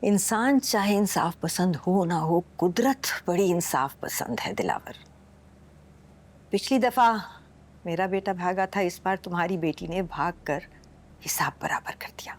इंसान चाहे इंसाफ पसंद हो ना हो, कुदरत बड़ी इंसाफ पसंद है दिलावर। पिछली दफा मेरा बेटा भागा था, इस बार तुम्हारी बेटी ने भाग कर हिसाब बराबर कर दिया।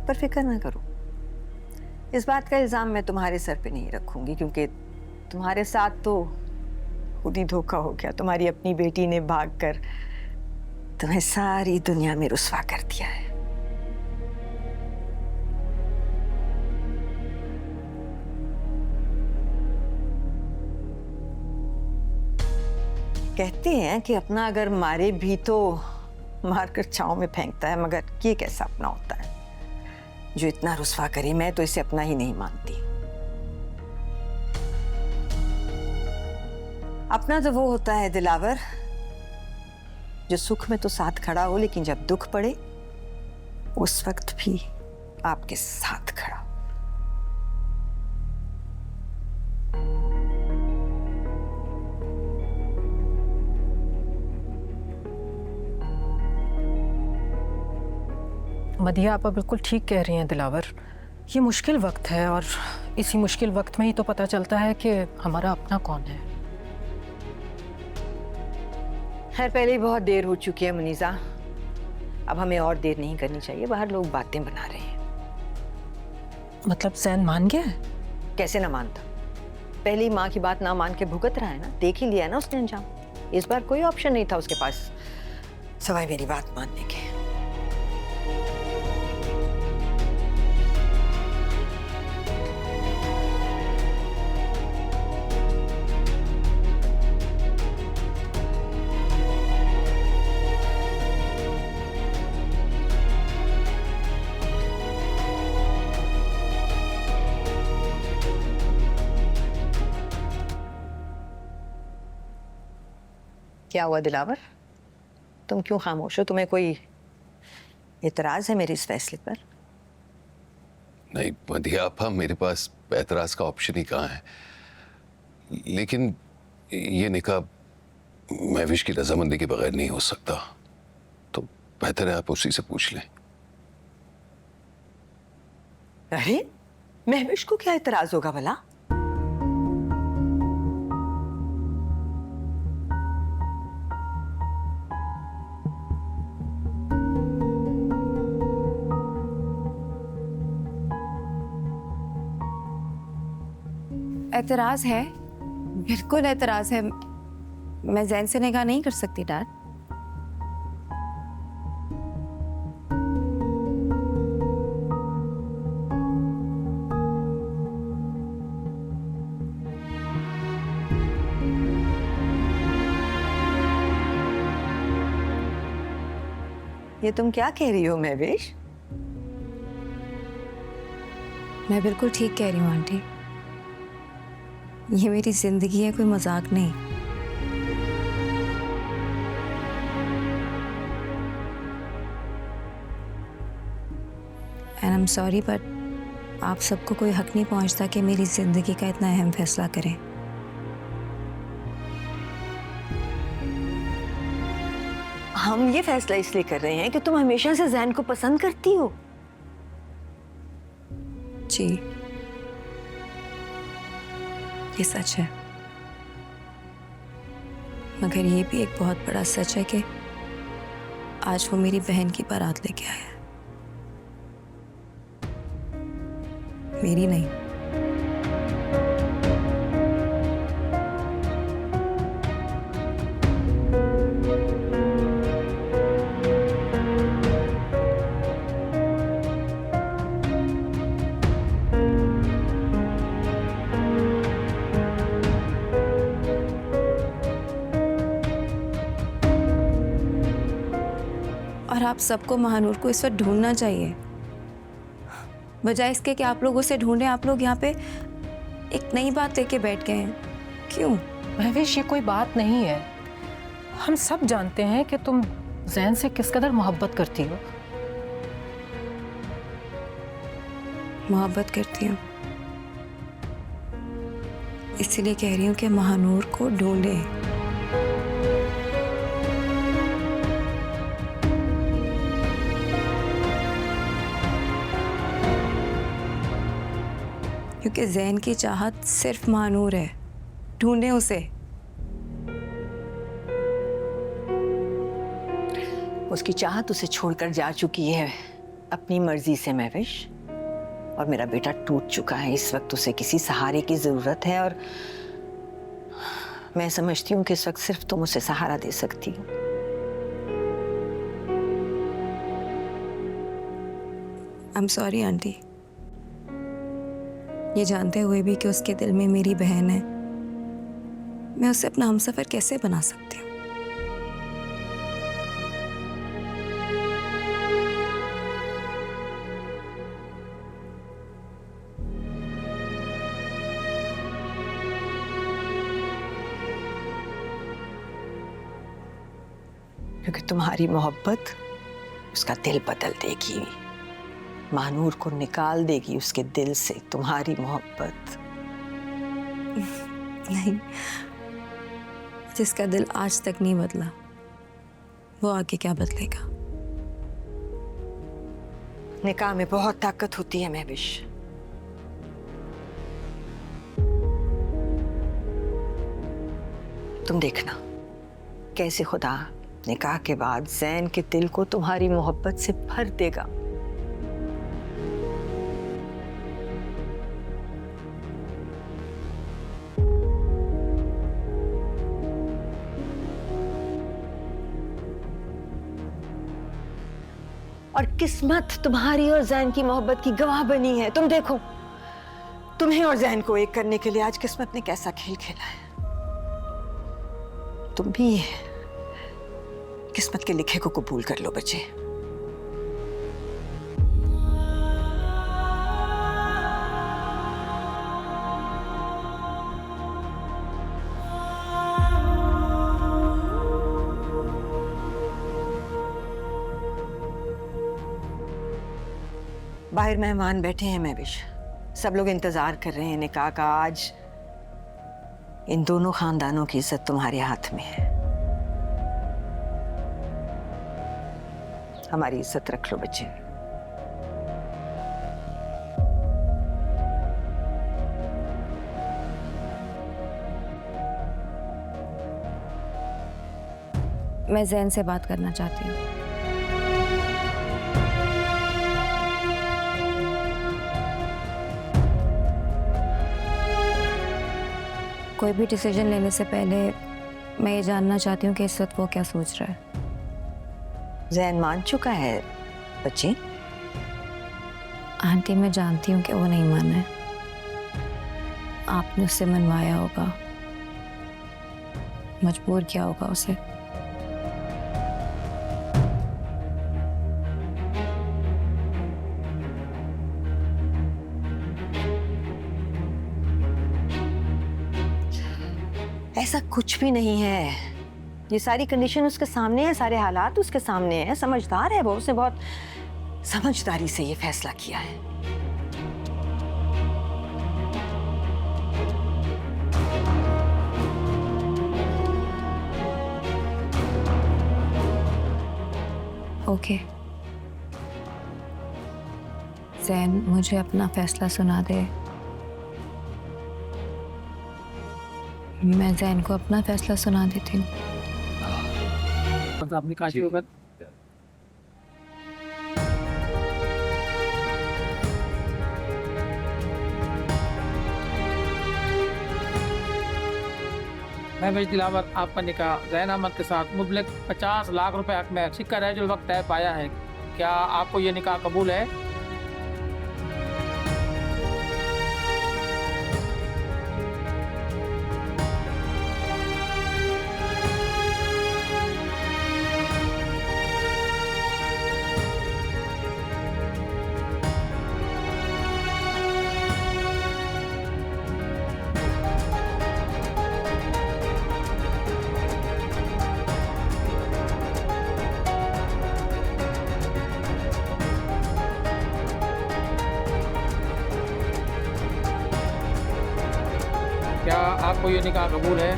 पर फिक्र ना करो, इस बात का इल्जाम मैं तुम्हारे सर पे नहीं रखूंगी, क्योंकि तुम्हारे साथ तो खुद ही धोखा हो गया। तुम्हारी अपनी बेटी ने भागकर तुम्हें सारी दुनिया में रुस्वा कर दिया है। कहते हैं कि अपना अगर मारे भी तो मारकर छांव में फेंकता है, मगर ये कैसा अपना होता है जो इतना रुस्वा करे। मैं तो इसे अपना ही नहीं मानती। अपना तो वो होता है दिलावर जो सुख में तो साथ खड़ा हो, लेकिन जब दुख पड़े उस वक्त भी आपके साथ खड़ा। मदिया आपा बिल्कुल ठीक कह रही हैं दिलावर। ये मुश्किल वक्त है और इसी मुश्किल वक्त में ही तो पता चलता है कि हमारा अपना कौन है। खैर पहले ही बहुत देर हो चुकी है मुनीजा, अब हमें और देर नहीं करनी चाहिए। बाहर लोग बातें बना रहे हैं। मतलब जैन मान गया है? कैसे ना मानता, पहली माँ की बात ना मान के भुगत रहा है ना, देख ही लिया है ना उसने अंजाम। इस बार कोई ऑप्शन नहीं था उसके पास सवाए मेरी बात मानने के। क्या हुआ दिलावर, तुम क्यों खामोश हो? तुम्हें कोई एतराज है मेरे इस फैसले पर? नहीं मदिया आपा, मेरे पास एतराज का ऑप्शन ही कहाँ है। लेकिन ये निकाह महविश की रजामंदी के बगैर नहीं हो सकता, तो बेहतर है आप उसी से पूछ लें। अरे महविश को क्या एतराज होगा भला? एतराज है, बिल्कुल एतराज है। मैं जैन से निकाह नहीं कर सकती डैड। ये तुम क्या कह रही हो महविश? मैं बिल्कुल ठीक कह रही हूँ आंटी। ये मेरी जिंदगी है, कोई मजाक नहीं। And I am sorry but आप सबको कोई हक नहीं पहुंचता कि मेरी जिंदगी का इतना अहम फैसला करें। हम ये फैसला इसलिए कर रहे हैं कि तुम हमेशा से जैन को पसंद करती हो। जी ये सच है, मगर ये भी एक बहुत बड़ा सच है कि आज वो मेरी बहन की बारात लेके आया है, मेरी नहीं। और आप सबको महानूर को इस वक्त ढूंढना चाहिए, बजाय इसके कि आप लोग उसे ढूंढें। आप लोग यहाँ पे एक नई बात लेके बैठ गए हैं। क्यों? महविश ये कोई बात नहीं है। हम सब जानते हैं कि तुम जैन से किस कदर मोहब्बत करती हो। मोहब्बत करती हूँ, इसीलिए कह रही हूँ कि महानूर को ढूंढे। क्योंकि जैन की चाहत सिर्फ महानूर है, ढूंढे उसे। उसकी चाहत उसे छोड़कर जा चुकी है अपनी मर्जी से महविश, और मेरा बेटा टूट चुका है। इस वक्त उसे किसी सहारे की जरूरत है, और मैं समझती हूँ कि इस वक्त सिर्फ तुम उसे सहारा दे सकती हो। आई एम सॉरी आंटी, ये जानते हुए भी कि उसके दिल में मेरी बहन है, मैं उसे अपना हमसफर कैसे बना सकती हूँ। क्योंकि तुम्हारी मोहब्बत उसका दिल बदल देगी, महानूर को निकाल देगी उसके दिल से तुम्हारी मोहब्बत। नहीं, जिसका दिल आज तक नहीं बदला वो आगे क्या बदलेगा। निकाह में बहुत ताकत होती है महविश। तुम देखना कैसे खुदा निकाह के बाद जैन के दिल को तुम्हारी मोहब्बत से भर देगा। और किस्मत तुम्हारी और जैन की मोहब्बत की गवाह बनी है। तुम देखो, तुम्हें और जैन को एक करने के लिए आज किस्मत ने कैसा खेल खेला है। तुम भी किस्मत के लिखे को कबूल कर लो बच्चे। बाहर मेहमान बैठे हैं महविश, सब लोग इंतजार कर रहे हैं निकाह का। आज इन दोनों खानदानों की इज्जत तुम्हारे हाथ में है। हमारी इज्जत रख लो बच्चे। मैं जैन से बात करना चाहती हूँ। कोई भी डिसीजन लेने से पहले मैं ये जानना चाहती हूँ कि इस वक्त वो क्या सोच रहा है। जैन मान चुका है बच्ची। आंटी, मैं जानती हूँ कि वो नहीं माना है, आपने उससे मनवाया होगा, मजबूर किया होगा उसे। ऐसा कुछ भी नहीं है, ये सारी कंडीशन उसके सामने है, सारे हालात उसके सामने हैं। समझदार है वो, उसने बहुत समझदारी से ये फैसला किया है। ओके, जैन मुझे अपना फैसला सुना दे, मैं जैन को अपना फैसला सुना देती हूँ। अपनी काशी होगा। महविश दिलावर, आपका निकाह जैन अहमद के साथ मुबलक 50 लाख रुपए हक में सिक्का रजल वक्त तय पाया है। क्या आपको ये निकाह कबूल है? आपको ये निकाह कबूल है?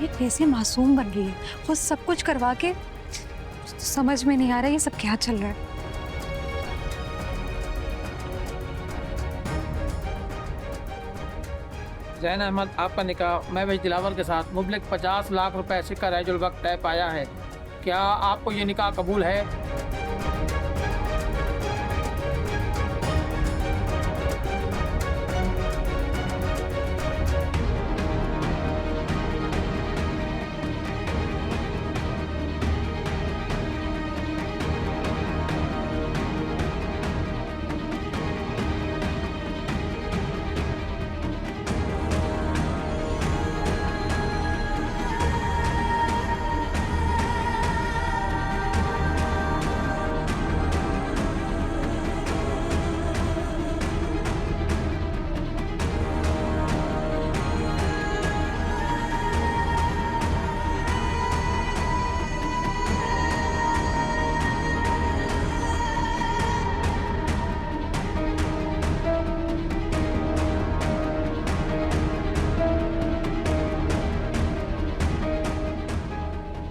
ये कैसे मासूम बन रही है, वो सब कुछ करवा के। समझ में नहीं आ रहा ये सब क्या चल रहा है। जैन अहमद, आपका निकाह महविश दिलावर के साथ मुबलिक 50 लाख रुपए सिक्का रजल वक्त तय पाया है। क्या आपको ये निकाह कबूल है?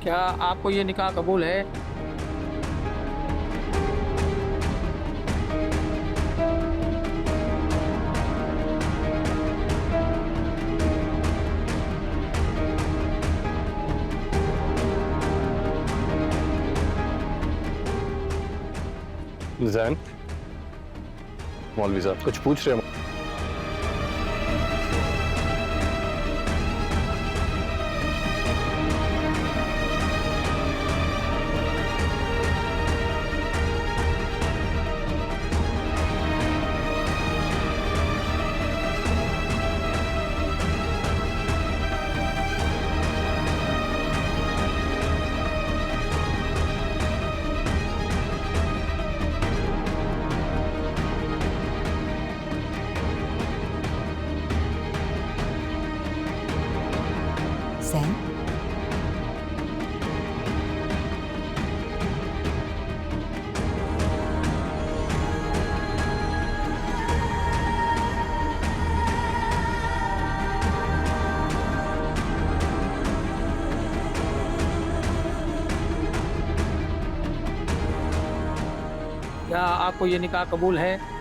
क्या आपको ये निकाह कबूल है? जैन, मौलवी साहब कुछ पूछ रहे हैं। जैन, क्या आपको ये निकाह कबूल है?